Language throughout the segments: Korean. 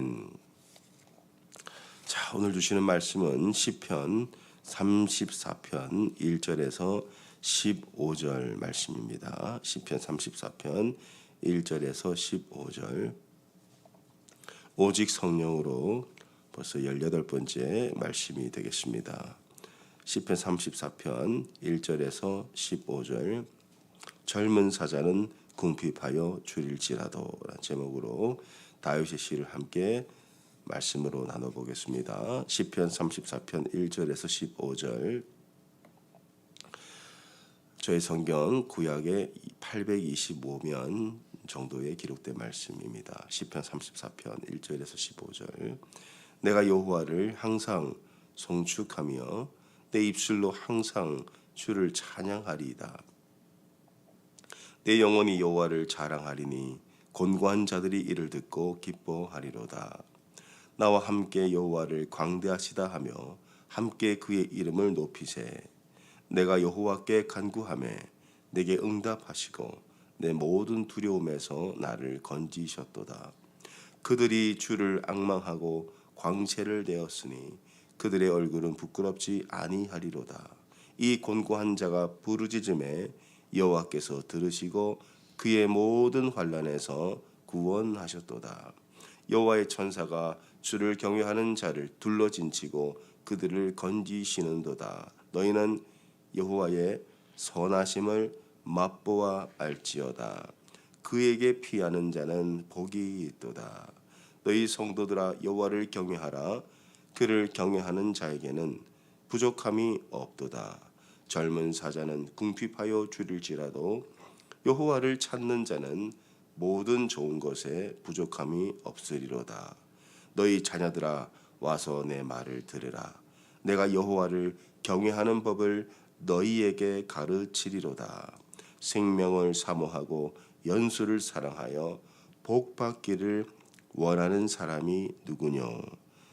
아멘. 자, 오늘 주시는 말씀은 시편 34편 1절에서 15절 말씀입니다. 시편 34편 1절에서 15절. 오직 성령으로 벌써 18번째 말씀이 되겠습니다. 시편 34편 1절에서 15절. 젊은 사자는 궁핍하여 줄일지라도 라는 제목으로 다윗의 시를 함께 말씀으로 나눠보겠습니다. 시편 34편 1절에서 15절. 저희 성경 구약의 825면 정도에 기록된 말씀입니다. 시편 34편 1절에서 15절. 내가 여호와를 항상 송축하며 내 입술로 항상 주를 찬양하리이다. 내 영혼이 여호와를 자랑하리니 곤고한 자들이 이를 듣고 기뻐하리로다. 나와 함께 여호와를 광대하시다 하며 함께 그의 이름을 높이세. 내가 여호와께 간구하매 내게 응답하시고 내 모든 두려움에서 나를 건지셨도다. 그들이 주를 앙망하고 광채를 내었으니 그들의 얼굴은 부끄럽지 아니하리로다. 이 곤고한 자가 부르짖음에 여호와께서 들으시고 그의 모든 환난에서 구원하셨도다. 여호와의 천사가 주를 경외하는 자를 둘러진치고 그들을 건지시는도다. 너희는 여호와의 선하심을 맛보아 알지어다. 그에게 피하는 자는 복이 있도다. 너희 성도들아 여호와를 경외하라. 그를 경외하는 자에게는 부족함이 없도다. 젊은 사자는 궁핍하여 줄일지라도 여호와를 찾는 자는 모든 좋은 것에 부족함이 없으리로다. 너희 자녀들아 와서 내 말을 들으라. 내가 여호와를 경외하는 법을 너희에게 가르치리로다. 생명을 사모하고 연수를 사랑하여 복 받기를 원하는 사람이 누구뇨?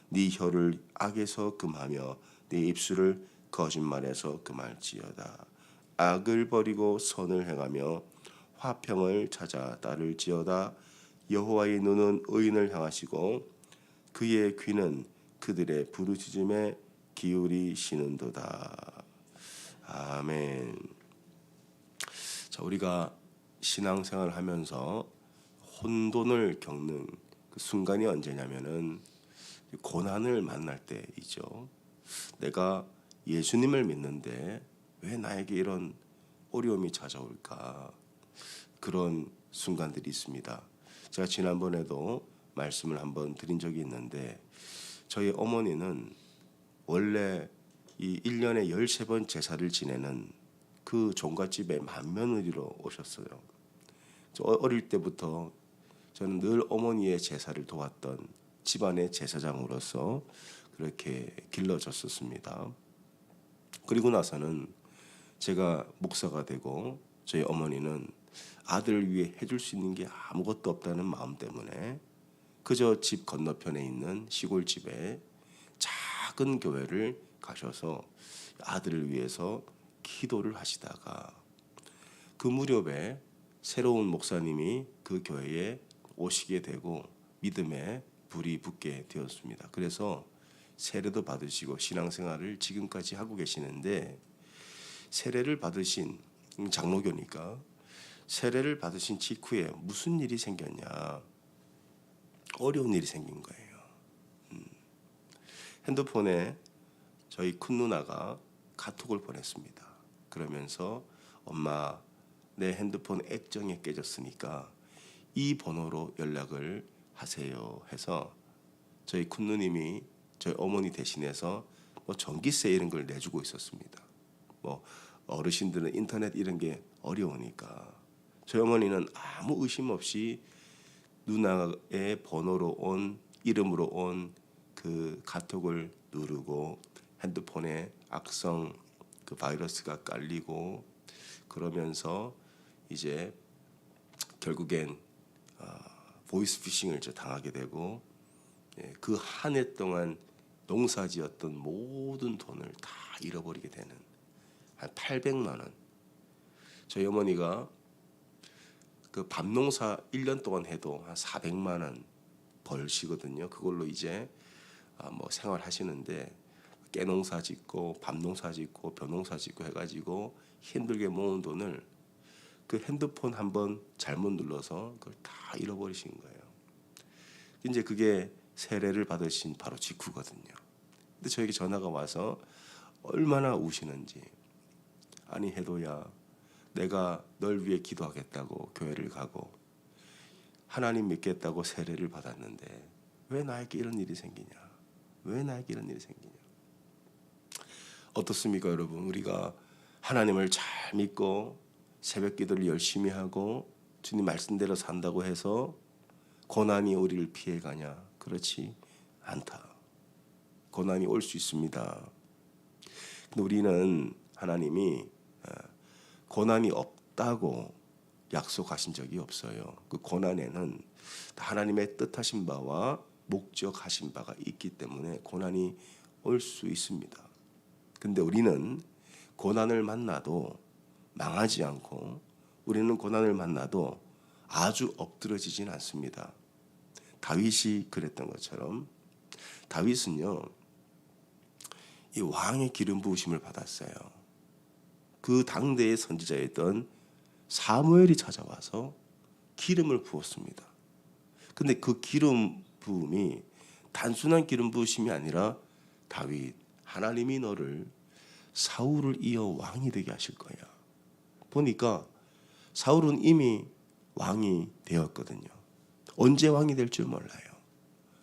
네 혀를 악에서 금하며 네 입술을 거짓말에서 금할지어다. 악을 버리고 선을 행하며 화평을 찾아 따를지어다. 여호와의 눈은 의인을 향하시고 그의 귀는 그들의 부르짖음에 기울이시는도다. 아멘. 자, 우리가 신앙생활을 하면서 혼돈을 겪는 그 순간이 언제냐면은 고난을 만날 때이죠. 내가 예수님을 믿는데 왜 나에게 이런 어려움이 찾아올까? 그런 순간들이 있습니다. 제가 지난번에도 말씀을 한번 드린 적이 있는데 저희 어머니는 원래 이 1년에 13번 제사를 지내는 그 종갓집에 맏며느리로 오셨어요. 저 어릴 때부터 저는 늘 어머니의 제사를 도왔던 집안의 제사장으로서 그렇게 길러졌었습니다. 그리고 나서는 제가 목사가 되고 저희 어머니는 아들을 위해 해줄 수 있는 게 아무것도 없다는 마음 때문에 그저 집 건너편에 있는 시골집에 작은 교회를 가셔서 아들을 위해서 기도를 하시다가 그 무렵에 새로운 목사님이 그 교회에 오시게 되고 믿음에 불이 붙게 되었습니다. 그래서 세례도 받으시고 신앙생활을 지금까지 하고 계시는데 세례를 받으신 장로교니까 세례를 받으신 직후에 무슨 일이 생겼냐? 어려운 일이 생긴 거예요. 핸드폰에 저희 큰 누나가 카톡을 보냈습니다. 그러면서 엄마 내 핸드폰 액정이 깨졌으니까 이 번호로 연락을 하세요 해서 저희 큰 누님이 저희 어머니 대신해서 뭐 전기세 이런 걸 내주고 있었습니다. 뭐 어르신들은 인터넷 이런 게 어려우니까 저희 어머니는 아무 의심 없이 누나의 번호로 온 이름으로 온 그 카톡을 누르고 핸드폰에 악성 그 바이러스가 깔리고 그러면서 이제 결국엔 보이스피싱을 당하게 되고 그 한 해 동안 농사지었던 모든 돈을 다 잃어버리게 되는 한 800만 원. 저희 어머니가 그 밤농사 1년 동안 해도 한 400만 원 벌시거든요. 그걸로 이제 뭐 생활하시는데 깨농사 짓고 밤농사 짓고 벼농사 짓고 해가지고 힘들게 모은 돈을 그 핸드폰 한번 잘못 눌러서 그걸 다 잃어버리신 거예요. 이제 그게 세례를 받으신 바로 직후거든요. 근데 저에게 전화가 와서 얼마나 우시는지, 아니 해도야, 내가 널 위해 기도하겠다고 교회를 가고 하나님 믿겠다고 세례를 받았는데 왜 나에게 이런 일이 생기냐? 왜 나에게 이런 일이 생기냐? 어떻습니까, 여러분? 우리가 하나님을 잘 믿고 새벽 기도를 열심히 하고 주님 말씀대로 산다고 해서 고난이 우리를 피해가냐? 그렇지 않다. 고난이 올 수 있습니다. 근데 우리는 하나님이 고난이 없다고 약속하신 적이 없어요. 그 고난에는 하나님의 뜻하신 바와 목적하신 바가 있기 때문에 고난이 올 수 있습니다. 근데 우리는 고난을 만나도 망하지 않고, 우리는 고난을 만나도 아주 엎드러지진 않습니다. 다윗이 그랬던 것처럼, 다윗은요, 이 왕의 기름 부으심을 받았어요. 그 당대의 선지자였던 사무엘이 찾아와서 기름을 부었습니다. 근데 그 기름 부음이 단순한 기름 부으심이 아니라, 다윗, 하나님이 너를 사울을 이어 왕이 되게 하실 거야. 보니까 사울은 이미 왕이 되었거든요. 언제 왕이 될 줄 몰라요.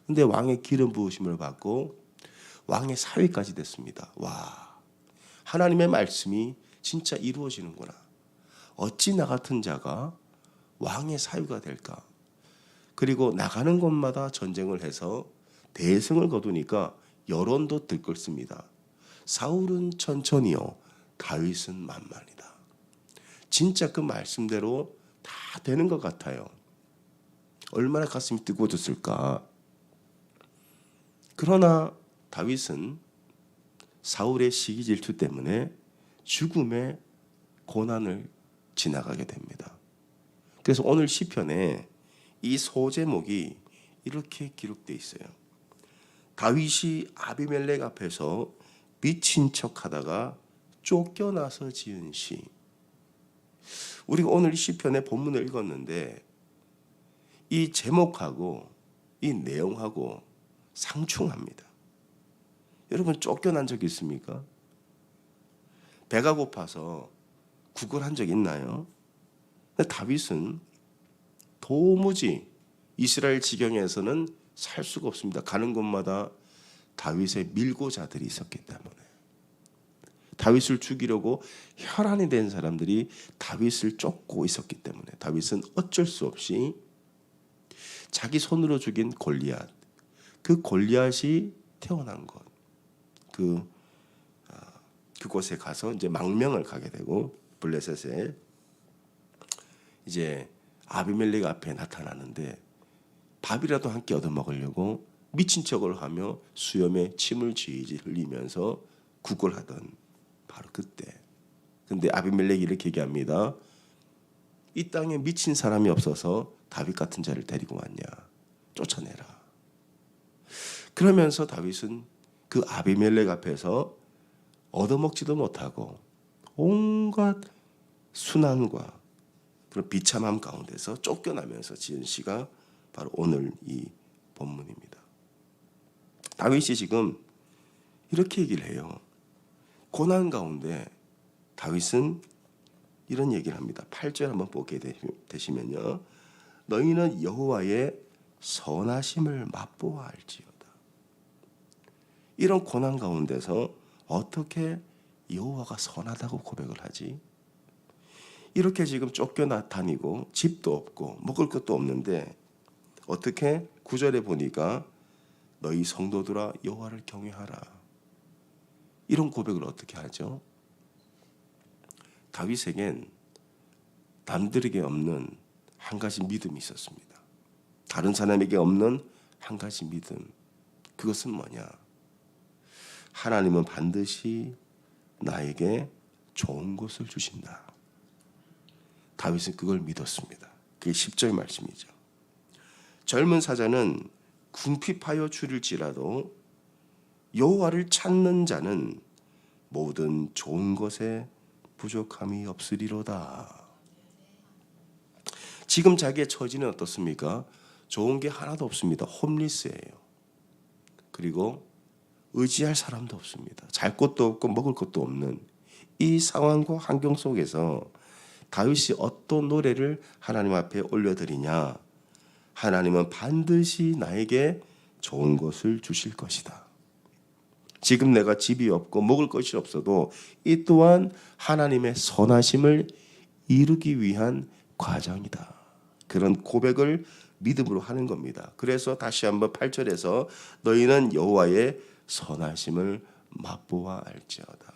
근데 왕의 기름 부으심을 받고 왕의 사위까지 됐습니다. 와, 하나님의 말씀이 진짜 이루어지는구나. 어찌 나 같은 자가 왕의 사위가 될까? 그리고 나가는 곳마다 전쟁을 해서 대승을 거두니까 여론도 들끓습니다. 사울은 천천히요, 다윗은 만만이다. 진짜 그 말씀대로 다 되는 것 같아요. 얼마나 가슴이 뜨거워졌을까. 그러나 다윗은 사울의 시기 질투 때문에 죽음의 고난을 지나가게 됩니다. 그래서 오늘 시편에 이 소제목이 이렇게 기록되어 있어요. 다윗이 아비멜렉 앞에서 미친 척하다가 쫓겨나서 지은 시. 우리가 오늘 이 시편의 본문을 읽었는데 이 제목하고 이 내용하고 상충합니다. 여러분, 쫓겨난 적 있습니까? 배가 고파서 구걸한 적 있나요? 근데 다윗은 도무지 이스라엘 지경에서는 살 수가 없습니다. 가는 곳마다 다윗의 밀고자들이 있었기 때문에. 다윗을 죽이려고 혈안이 된 사람들이 다윗을 쫓고 있었기 때문에 다윗은 어쩔 수 없이 자기 손으로 죽인 골리앗, 그 골리앗이 태어난 곳, 그곳에 가서 이제 망명을 가게 되고, 블레셋에 이제 아비멜렉 앞에 나타나는데 밥이라도 한 끼 얻어 먹으려고 미친 척을 하며 수염에 침을 지지 흘리면서 구걸하던 바로 그때. 근데 아비멜렉이 이렇게 얘기합니다. 이 땅에 미친 사람이 없어서 다윗 같은 자를 데리고 왔냐? 쫓아내라. 그러면서 다윗은 그 아비멜렉 앞에서 얻어먹지도 못하고 온갖 순환과 그런 비참함 가운데서 쫓겨나면서 지은 시가 바로 오늘 이 본문입니다. 다윗이 지금 이렇게 얘기를 해요. 고난 가운데 다윗은 이런 얘기를 합니다. 8절 한번 보게 되시면요. 너희는 여호와의 선하심을 맛보아 알지어다. 이런 고난 가운데서 어떻게 여호와가 선하다고 고백을 하지? 이렇게 지금 쫓겨나 다니고 집도 없고 먹을 것도 없는데 어떻게 9절에 보니까 너희 성도들아 여호와를 경외하라. 이런 고백을 어떻게 하죠? 다윗에겐 남들에게 없는 한 가지 믿음이 있었습니다. 다른 사람에게 없는 한 가지 믿음. 그것은 뭐냐? 하나님은 반드시 나에게 좋은 것을 주신다. 다윗은 그걸 믿었습니다. 그게 10절 말씀이죠. 젊은 사자는 궁핍하여 줄일지라도 여호와를 찾는 자는 모든 좋은 것에 부족함이 없으리로다. 지금 자기의 처지는 어떻습니까? 좋은 게 하나도 없습니다. 홈리스예요. 그리고 의지할 사람도 없습니다. 잘 것도 없고 먹을 것도 없는 이 상황과 환경 속에서 다윗이 어떤 노래를 하나님 앞에 올려드리냐? 하나님은 반드시 나에게 좋은 것을 주실 것이다. 지금 내가 집이 없고 먹을 것이 없어도 이 또한 하나님의 선하심을 이루기 위한 과정이다. 그런 고백을 믿음으로 하는 겁니다. 그래서 다시 한번 8절에서 너희는 여호와의 선하심을 맛보아 알지어다.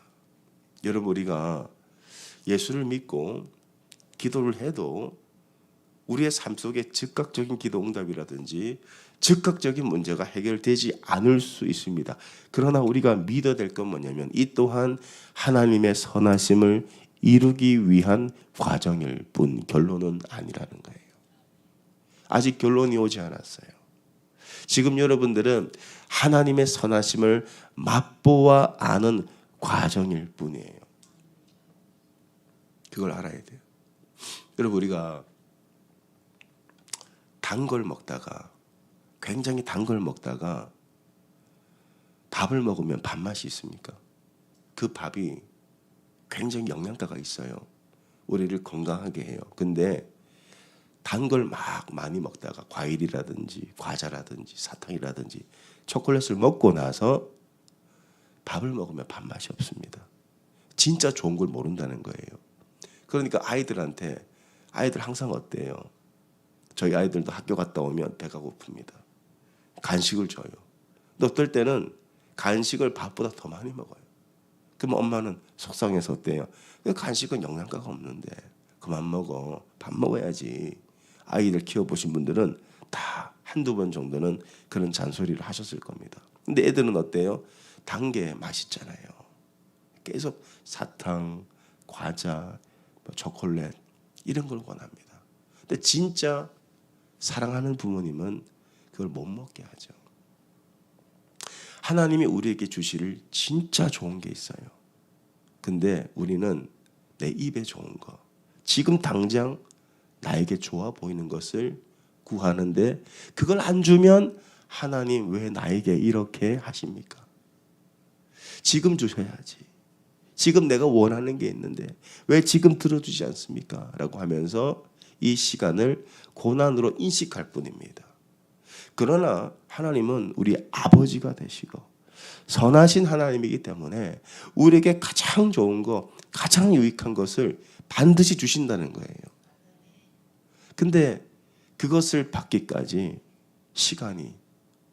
여러분, 우리가 예수를 믿고 기도를 해도 우리의 삶 속에 즉각적인 기도 응답이라든지 즉각적인 문제가 해결되지 않을 수 있습니다. 그러나 우리가 믿어야 될 건 뭐냐면 이 또한 하나님의 선하심을 이루기 위한 과정일 뿐 결론은 아니라는 거예요. 아직 결론이 오지 않았어요. 지금 여러분들은 하나님의 선하심을 맛보아 아는 과정일 뿐이에요. 그걸 알아야 돼요. 여러분, 우리가 단 걸 먹다가 굉장히 단 걸 먹다가 밥을 먹으면 밥맛이 있습니까? 그 밥이 굉장히 영양가가 있어요. 우리를 건강하게 해요. 근데 단 걸 막 많이 먹다가 과일이라든지 과자라든지 사탕이라든지 초콜릿을 먹고 나서 밥을 먹으면 밥맛이 없습니다. 진짜 좋은 걸 모른다는 거예요. 그러니까 아이들 항상 어때요? 저희 아이들도 학교 갔다 오면 배가 고픕니다. 간식을 줘요. 근데 어떨 때는 간식을 밥보다 더 많이 먹어요. 그러면 엄마는 속상해서 어때요? 간식은 영양가가 없는데 그만 먹어. 밥 먹어야지. 아이들 키워보신 분들은 다 한두 번 정도는 그런 잔소리를 하셨을 겁니다. 근데 애들은 어때요? 단 게 맛있잖아요. 계속 사탕, 과자, 초콜릿 이런 걸 원합니다. 근데 진짜 사랑하는 부모님은 그걸 못 먹게 하죠. 하나님이 우리에게 주실 진짜 좋은 게 있어요. 근데 우리는 내 입에 좋은 거, 지금 당장 나에게 좋아 보이는 것을 구하는데 그걸 안 주면 하나님 왜 나에게 이렇게 하십니까? 지금 주셔야지. 지금 내가 원하는 게 있는데 왜 지금 들어주지 않습니까? 라고 하면서 이 시간을 고난으로 인식할 뿐입니다. 그러나 하나님은 우리 아버지가 되시고 선하신 하나님이기 때문에 우리에게 가장 좋은 거, 가장 유익한 것을 반드시 주신다는 거예요. 근데 그것을 받기까지 시간이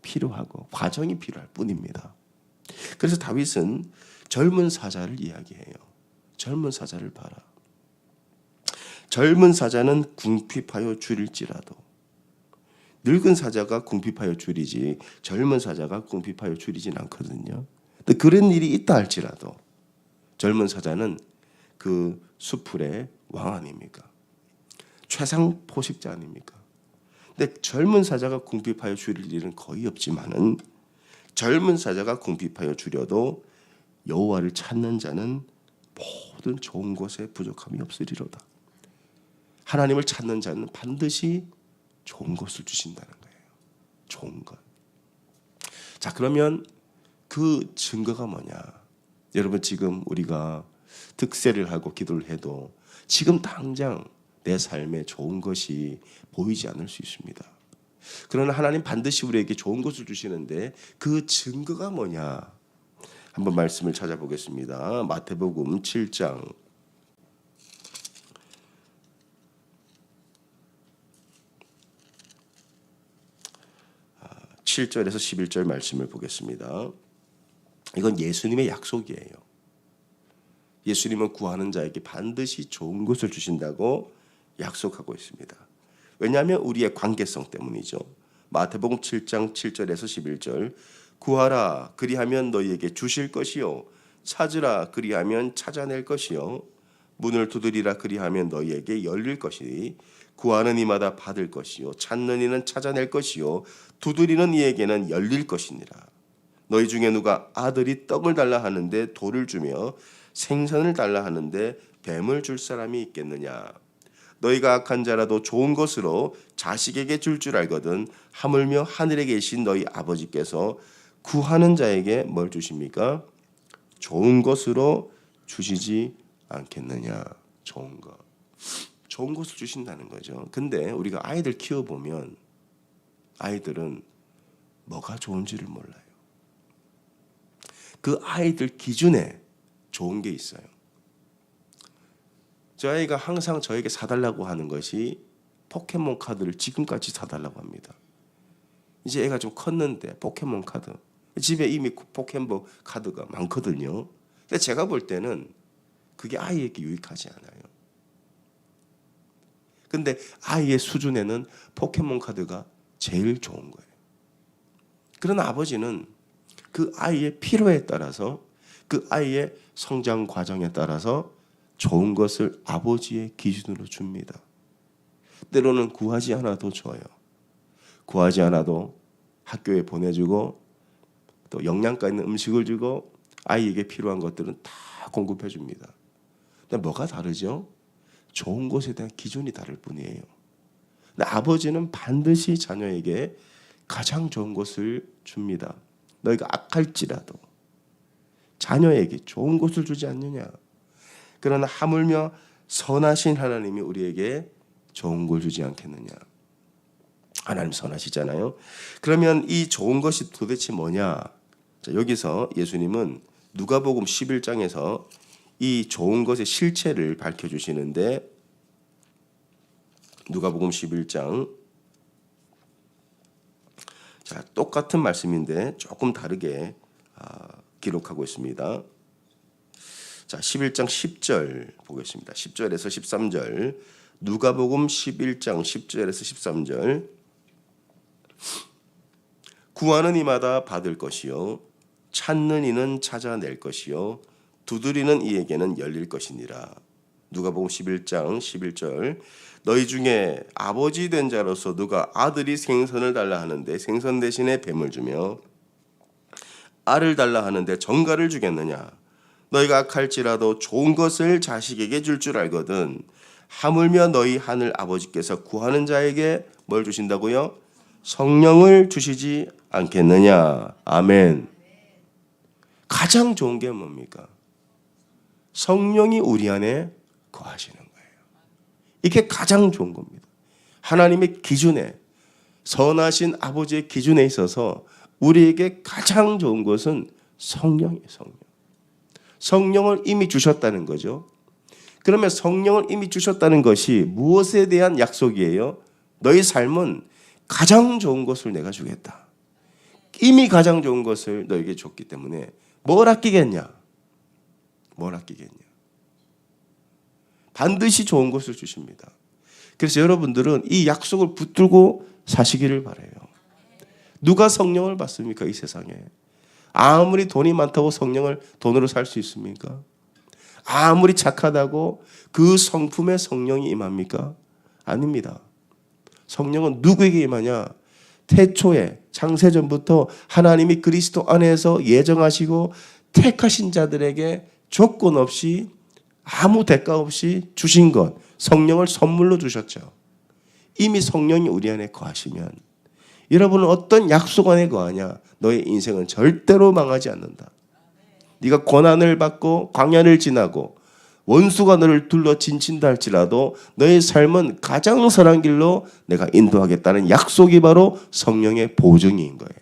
필요하고 과정이 필요할 뿐입니다. 그래서 다윗은 젊은 사자를 이야기해요. 젊은 사자를 봐라. 젊은 사자는 궁핍하여 줄일지라도. 늙은 사자가 궁핍하여 줄이지 젊은 사자가 궁핍하여 줄이진 않거든요. 근데 그런 일이 있다 할지라도 젊은 사자는 그 수풀의 왕 아닙니까? 최상 포식자 아닙니까? 근데 젊은 사자가 궁핍하여 줄일 일은 거의 없지만은 젊은 사자가 궁핍하여 줄여도 여호와를 찾는 자는 모든 좋은 것에 부족함이 없으리로다. 하나님을 찾는 자는 반드시 좋은 것을 주신다는 거예요. 좋은 것. 자, 그러면 그 증거가 뭐냐? 여러분, 지금 우리가 득세를 하고 기도를 해도 지금 당장 내 삶에 좋은 것이 보이지 않을 수 있습니다. 그러나 하나님 반드시 우리에게 좋은 것을 주시는데 그 증거가 뭐냐? 한번 말씀을 찾아보겠습니다. 마태복음 7장 7절에서 11절 말씀을 보겠습니다. 이건 예수님의 약속이에요. 예수님은 구하는 자에게 반드시 좋은 것을 주신다고 약속하고 있습니다. 왜냐하면 우리의 관계성 때문이죠. 마태복음 7장 7절에서 11절 구하라 그리하면 너희에게 주실 것이요 찾으라 그리하면 찾아낼 것이요 문을 두드리라 그리하면 너희에게 열릴 것이니 구하는 이마다 받을 것이요 찾는 이는 찾아낼 것이요 두드리는 이에게는 열릴 것이니라. 너희 중에 누가 아들이 떡을 달라 하는데 돌을 주며 생선을 달라 하는데 뱀을 줄 사람이 있겠느냐. 너희가 악한 자라도 좋은 것으로 자식에게 줄 알거든 하물며 하늘에 계신 너희 아버지께서 구하는 자에게 뭘 주십니까? 좋은 것으로 주시지 않겠느냐. 좋은 것을 주신다는 거죠. 근데 우리가 아이들 키워보면 아이들은 뭐가 좋은지를 몰라요. 그 아이들 기준에 좋은 게 있어요. 저 아이가 항상 저에게 사달라고 하는 것이 포켓몬 카드를 지금까지 사달라고 합니다. 이제 애가 좀 컸는데 포켓몬 카드 집에 이미 포켓몬 카드가 많거든요. 근데 제가 볼 때는 그게 아이에게 유익하지 않아요. 근데 아이의 수준에는 포켓몬 카드가 제일 좋은 거예요. 그러나 아버지는 그 아이의 필요에 따라서 그 아이의 성장 과정에 따라서 좋은 것을 아버지의 기준으로 줍니다. 때로는 구하지 않아도 줘요. 구하지 않아도 학교에 보내주고 또 영양가 있는 음식을 주고 아이에게 필요한 것들은 다 공급해 줍니다. 근데 뭐가 다르죠? 좋은 것에 대한 기준이 다를 뿐이에요. 근데 아버지는 반드시 자녀에게 가장 좋은 것을 줍니다. 너희가 악할지라도 자녀에게 좋은 것을 주지 않느냐. 그러나 하물며 선하신 하나님이 우리에게 좋은 걸 주지 않겠느냐. 하나님 선하시잖아요. 그러면 이 좋은 것이 도대체 뭐냐. 자, 여기서 예수님은 누가복음 11장에서 이 좋은 것의 실체를 밝혀주시는데 누가복음 11장 자, 똑같은 말씀인데 조금 다르게 기록하고 있습니다. 자, 11장 10절 보겠습니다. 10절에서 13절. 누가복음 11장 10절에서 13절. 구하는 이마다 받을 것이요 찾는 이는 찾아낼 것이요 두드리는 이에게는 열릴 것이니라. 누가복음 11장 11절. 너희 중에 아버지 된 자로서 누가 아들이 생선을 달라 하는데 생선 대신에 뱀을 주며 알을 달라 하는데 정갈을 주겠느냐. 너희가 악할지라도 좋은 것을 자식에게 줄 알거든 하물며 너희 하늘 아버지께서 구하는 자에게 뭘 주신다고요? 성령을 주시지 않겠느냐. 아멘. 가장 좋은 게 뭡니까? 성령이 우리 안에 거하시는 거예요. 이게 가장 좋은 겁니다. 하나님의 기준에 선하신 아버지의 기준에 있어서 우리에게 가장 좋은 것은 성령이에요. 성령을 이미 주셨다는 거죠. 그러면 성령을 이미 주셨다는 것이 무엇에 대한 약속이에요? 너희 삶은 가장 좋은 것을 내가 주겠다. 이미 가장 좋은 것을 너에게 줬기 때문에 뭘 아끼겠냐? 반드시 좋은 것을 주십니다. 그래서 여러분들은 이 약속을 붙들고 사시기를 바라요. 누가 성령을 받습니까? 이 세상에. 아무리 돈이 많다고 성령을 돈으로 살 수 있습니까? 아무리 착하다고 그 성품에 성령이 임합니까? 아닙니다. 성령은 누구에게 임하냐? 태초에 창세전부터 하나님이 그리스도 안에서 예정하시고 택하신 자들에게 조건 없이 아무 대가 없이 주신 것, 성령을 선물로 주셨죠. 이미 성령이 우리 안에 거하시면 여러분은 어떤 약속 안에 거하냐? 너의 인생은 절대로 망하지 않는다. 네가 고난을 받고 광야를 지나고 원수가 너를 둘러 진친다 할지라도 너의 삶은 가장 선한 길로 내가 인도하겠다는 약속이 바로 성령의 보증인 거예요.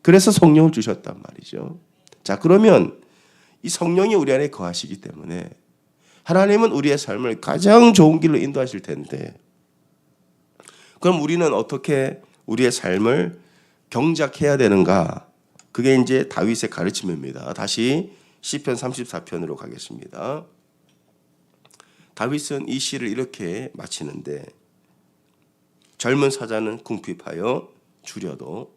그래서 성령을 주셨단 말이죠. 자, 그러면 이 성령이 우리 안에 거하시기 때문에 하나님은 우리의 삶을 가장 좋은 길로 인도하실 텐데 그럼 우리는 어떻게 우리의 삶을 경작해야 되는가? 그게 이제 다윗의 가르침입니다. 다시 시편 34편으로 가겠습니다. 다윗은 이 시를 이렇게 마치는데 젊은 사자는 궁핍하여 줄여도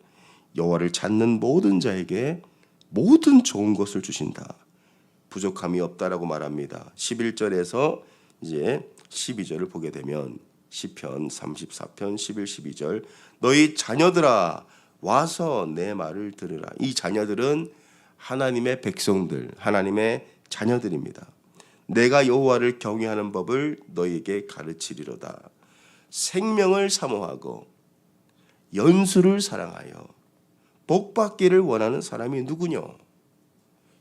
여호와를 찾는 모든 자에게 모든 좋은 것을 주신다. 부족함이 없다라고 말합니다. 11절에서 이제 12절을 보게 되면 시편 34편 11, 12절 너희 자녀들아 와서 내 말을 들으라. 이 자녀들은 하나님의 백성들, 하나님의 자녀들입니다. 내가 여호와를 경외하는 법을 너희에게 가르치리로다. 생명을 사모하고 연수를 사랑하여 복받기를 원하는 사람이 누구냐?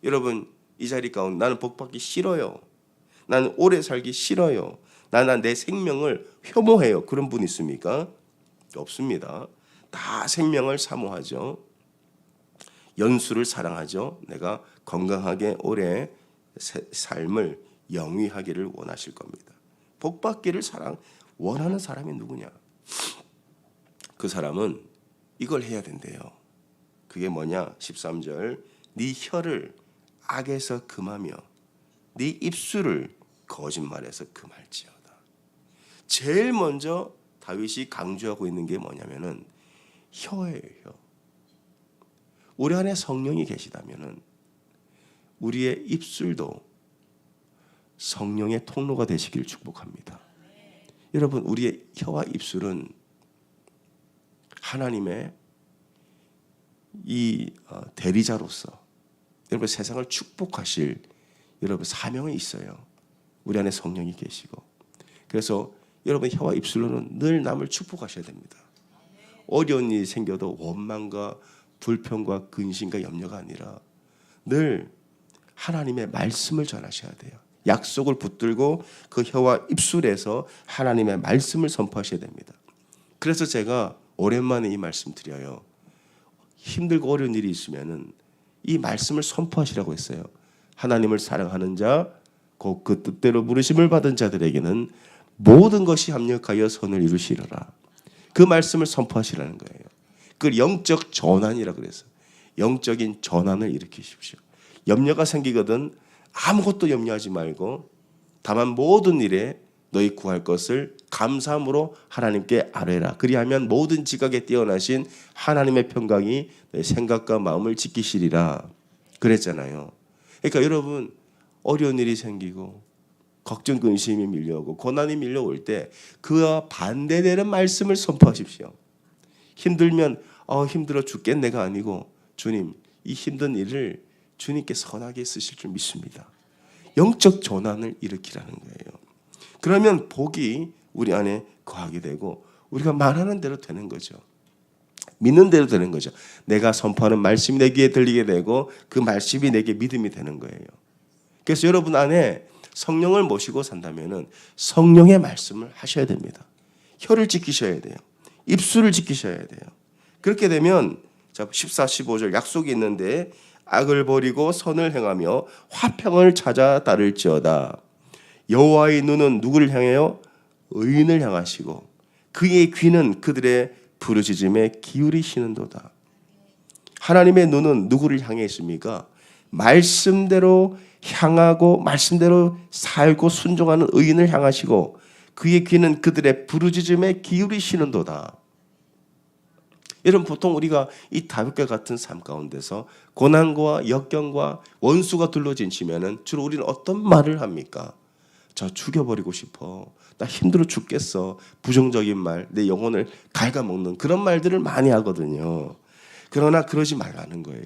여러분 이 자리 가운데 나는 복받기 싫어요. 나는 오래 살기 싫어요. 나는 내 생명을 혐오해요. 그런 분 있습니까? 없습니다. 다 생명을 사모하죠. 연수를 사랑하죠. 내가 건강하게 오래 삶을 영위하기를 원하실 겁니다. 복받기를 원하는 사람이 누구냐? 그 사람은 이걸 해야 된대요. 그게 뭐냐? 13절 네 혀를 악에서 금하며 네 입술을 거짓말에서 금할지어다. 제일 먼저 다윗이 강조하고 있는 게 뭐냐면은 혀예요. 혀. 우리 안에 성령이 계시다면은 우리의 입술도 성령의 통로가 되시길 축복합니다. 여러분 우리의 혀와 입술은 하나님의 이 대리자로서 여러분 세상을 축복하실 여러분 사명이 있어요. 우리 안에 성령이 계시고 그래서 여러분 혀와 입술로는 늘 남을 축복하셔야 됩니다. 어려운 일이 생겨도 원망과 불평과 근심과 염려가 아니라 늘 하나님의 말씀을 전하셔야 돼요. 약속을 붙들고 그 혀와 입술에서 하나님의 말씀을 선포하셔야 됩니다. 그래서 제가 오랜만에 이 말씀 드려요. 힘들고 어려운 일이 있으면은 이 말씀을 선포하시라고 했어요. 하나님을 사랑하는 자, 곧 그 뜻대로 부르심을 받은 자들에게는 모든 것이 합력하여 선을 이루시리라. 그 말씀을 선포하시라는 거예요. 그걸 영적 전환이라 그래서 영적인 전환을 일으키십시오. 염려가 생기거든 아무것도 염려하지 말고 다만 모든 일에 너희 구할 것을 감사함으로 하나님께 아뢰라. 그리하면 모든 지각에 뛰어나신 하나님의 평강이 너희 생각과 마음을 지키시리라. 그랬잖아요. 그러니까 여러분 어려운 일이 생기고 걱정 근심이 밀려오고 고난이 밀려올 때 그와 반대되는 말씀을 선포하십시오. 힘들면 힘들어 죽겠네가 아니고 주님 이 힘든 일을 주님께 선하게 쓰실 줄 믿습니다. 영적 전환을 일으키라는 거예요. 그러면 복이 우리 안에 거하게 되고 우리가 말하는 대로 되는 거죠. 믿는 대로 되는 거죠. 내가 선포하는 말씀이 내 귀에 들리게 되고 그 말씀이 내게 믿음이 되는 거예요. 그래서 여러분 안에 성령을 모시고 산다면은 성령의 말씀을 하셔야 됩니다. 혀를 지키셔야 돼요. 입술을 지키셔야 돼요. 그렇게 되면 14, 15절 약속이 있는데 악을 버리고 선을 행하며 화평을 찾아 따를지어다. 여호와의 눈은 누구를 향해요? 의인을 향하시고 그의 귀는 그들의 부르짖음에 기울이시는도다. 하나님의 눈은 누구를 향해 있습니까? 말씀대로 향하고 말씀대로 살고 순종하는 의인을 향하시고 그의 귀는 그들의 부르짖음에 기울이시는도다. 여러분 보통 우리가 이 다윗과 같은 삶 가운데서 고난과 역경과 원수가 둘러진치면은 주로 우리는 어떤 말을 합니까? 저 죽여버리고 싶어. 나 힘들어 죽겠어. 부정적인 말, 내 영혼을 갉아먹는 그런 말들을 많이 하거든요. 그러나 그러지 말라는 거예요.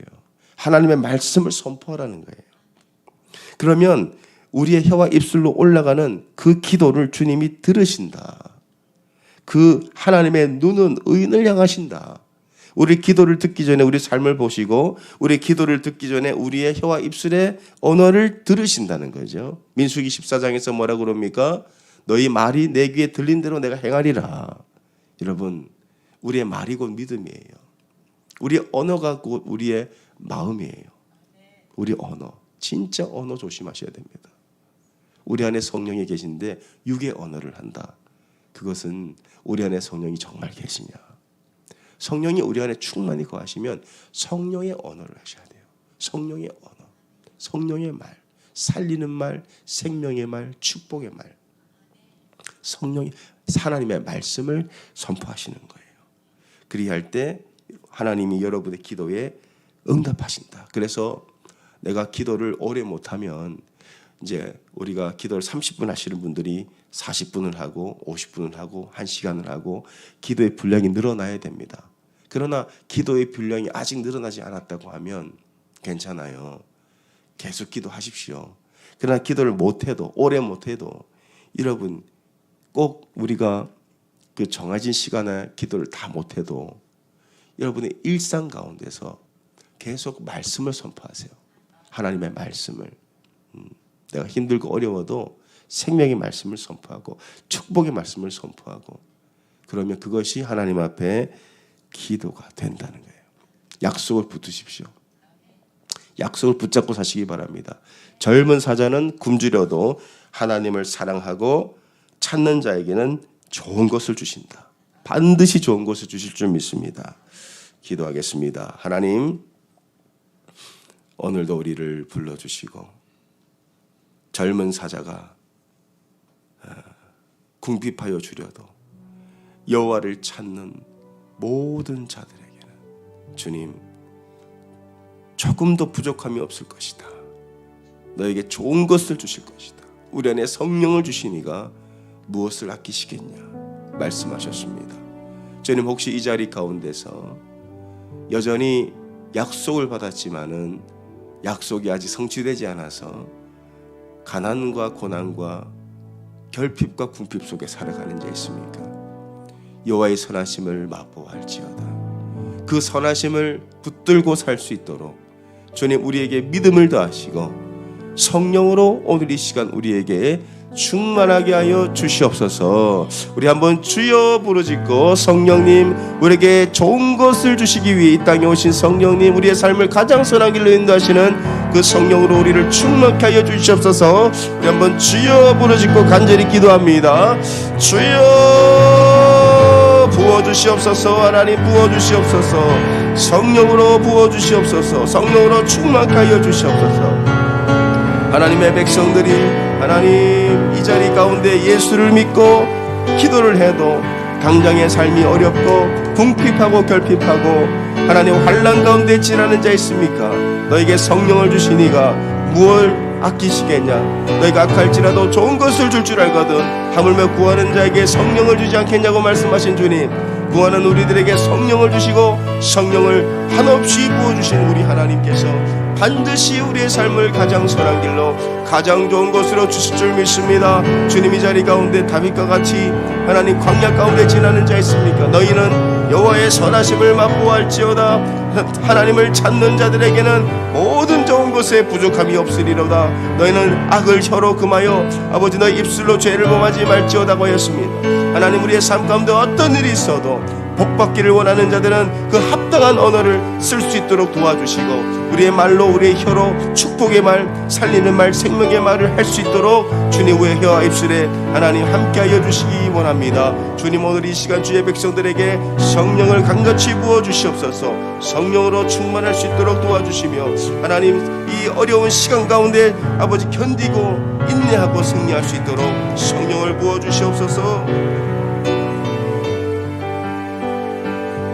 하나님의 말씀을 선포하라는 거예요. 그러면 우리의 혀와 입술로 올라가는 그 기도를 주님이 들으신다. 그 하나님의 눈은 의인을 향하신다. 우리 기도를 듣기 전에 우리 삶을 보시고 우리 기도를 듣기 전에 우리의 혀와 입술의 언어를 들으신다는 거죠. 민수기 14장에서 뭐라고 그럽니까? 너희 말이 내 귀에 들린 대로 내가 행하리라. 여러분 우리의 말이 곧 믿음이에요. 우리의 언어가 곧 우리의 마음이에요. 우리 언어 진짜 언어 조심하셔야 됩니다. 우리 안에 성령이 계신데 육의 언어를 한다. 그것은 우리 안에 성령이 정말 계시냐. 성령이 우리 안에 충만히 거하시면 성령의 언어를 하셔야 돼요. 성령의 언어, 성령의 말, 살리는 말, 생명의 말, 축복의 말. 성령이 하나님의 말씀을 선포하시는 거예요. 그리할 때 하나님이 여러분의 기도에 응답하신다. 그래서 내가 기도를 오래 못하면 이제 우리가 기도를 30분 하시는 분들이 40분을 하고 50분을 하고 1시간을 하고 기도의 분량이 늘어나야 됩니다. 그러나 기도의 분량이 아직 늘어나지 않았다고 하면 괜찮아요. 계속 기도하십시오. 그러나 기도를 못해도, 오래 못해도 여러분 꼭 우리가 그 정해진 시간에 기도를 다 못해도 여러분의 일상 가운데서 계속 말씀을 선포하세요. 하나님의 말씀을. 내가 힘들고 어려워도 생명의 말씀을 선포하고 축복의 말씀을 선포하고 그러면 그것이 하나님 앞에 기도가 된다는 거예요. 약속을 붙드십시오. 약속을 붙잡고 사시기 바랍니다. 젊은 사자는 굶주려도 하나님을 사랑하고 찾는 자에게는 좋은 것을 주신다. 반드시 좋은 것을 주실 줄 믿습니다. 기도하겠습니다. 하나님, 오늘도 우리를 불러주시고 젊은 사자가 궁핍하여 주려도 여호와를 찾는 모든 자들에게는 주님 조금도 부족함이 없을 것이다. 너에게 좋은 것을 주실 것이다. 우리 안에 성령을 주시니가 무엇을 아끼시겠냐 말씀하셨습니다. 주님 혹시 이 자리 가운데서 여전히 약속을 받았지만은 약속이 아직 성취되지 않아서 가난과 고난과 결핍과 궁핍 속에 살아가는 자 있습니까? 여호와의 선하심을 맛보아할지어다. 그 선하심을 붙들고 살 수 있도록 주님 우리에게 믿음을 더하시고 성령으로 오늘 이 시간 우리에게 충만하게 하여 주시옵소서. 우리 한번 주여 부르짖고 성령님 우리에게 좋은 것을 주시기 위해 이 땅에 오신 성령님 우리의 삶을 가장 선한 길로 인도하시는 그 성령으로 우리를 충만케 하여 주시옵소서. 우리 한번 주여 부르짖고 간절히 기도합니다. 주여 부어주시옵소서. 하나님 부어주시옵소서. 성령으로 부어주시옵소서. 성령으로 충만케 하여 주시옵소서. 하나님의 백성들이 하나님 이 자리 가운데 예수를 믿고 기도를 해도 당장의 삶이 어렵고 궁핍하고 결핍하고 하나님 환난 가운데 지나는 자 있습니까? 너에게 성령을 주시니가 무엇을 아끼시겠냐? 너희가 악할지라도 좋은 것을 줄 줄 알거든 하물며 구하는 자에게 성령을 주지 않겠냐고 말씀하신 주님, 구하는 우리들에게 성령을 주시고 성령을 한없이 부어주신 우리 하나님께서 반드시 우리의 삶을 가장 선한 길로 가장 좋은 것으로 주실 줄 믿습니다. 주님 이 자리 가운데 다윗과 같이 하나님 광야 가운데 지나는 자 있습니까? 너희는 여호와의 선하심을 맛보아할지어다. 하나님을 찾는 자들에게는 모든 좋은 것에 부족함이 없으리로다. 너희는 악을 혀로 금하여 아버지 너희 입술로 죄를 범하지 말지어다고 하였습니다. 하나님 우리의 삶 가운데 어떤 일이 있어도 복받기를 원하는 자들은 그 합당한 언어를 쓸 수 있도록 도와주시고 우리의 말로 우리의 혀로 축복의 말, 살리는 말, 생명의 말을 할 수 있도록 주님 우리의 혀와 입술에 하나님 함께하여 주시기 원합니다. 주님 오늘 이 시간 주의 백성들에게 성령을 강같이 부어주시옵소서. 성령으로 충만할 수 있도록 도와주시며 하나님 이 어려운 시간 가운데 아버지 견디고 인내하고 승리할 수 있도록 성령을 부어주시옵소서.